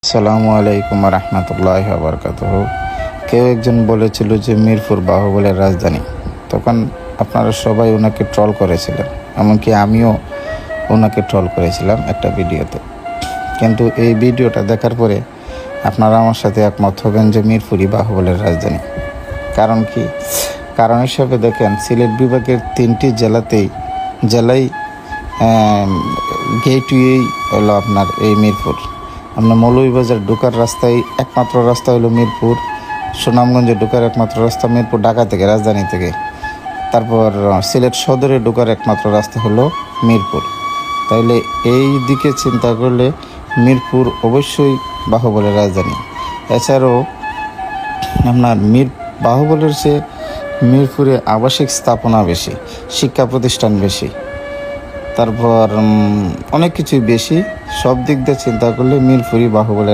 আসসালামু আলাইকুম রহমতুল্লাহ বারকাতুহ। কেউ একজন বলেছিল যে মিরপুর বাহুবলের রাজধানী। তখন আপনারা সবাই ওনাকে ট্রল করেছিলেন, এমনকি আমিও ওনাকে ট্রল করেছিলাম একটা ভিডিওতে। কিন্তু এই ভিডিওটা দেখার পরে আপনারা আমার সাথে একমত হবেন যে মিরপুরই বাহুবলের রাজধানী। কারণ কি? কারণ হিসাবে দেখেন, সিলেট বিভাগের 3টি জেলাই গেটওয়েই হলো আপনার এই মিরপুর। আপনার মৌলভীবাজার ঢোকার রাস্তায় একমাত্র রাস্তা হলো মিরপুর, সুনামগঞ্জে ঢোকার একমাত্র রাস্তা মিরপুর ঢাকা থেকে, রাজধানী থেকে। তারপর সিলেট সদরে ঢোকার একমাত্র রাস্তা হলো মিরপুর। তাইলে এই দিকে চিন্তা করলে মিরপুর অবশ্যই বাহুবলের রাজধানী। এছাড়াও আপনার বাহুবলের চেয়ে মিরপুরে আবাসিক স্থাপনা বেশি, শিক্ষা প্রতিষ্ঠান বেশি, তারপর অনেক কিছুই বেশি। সব দিক দিয়ে চিন্তা করলে মিরপুরই বাহুবলের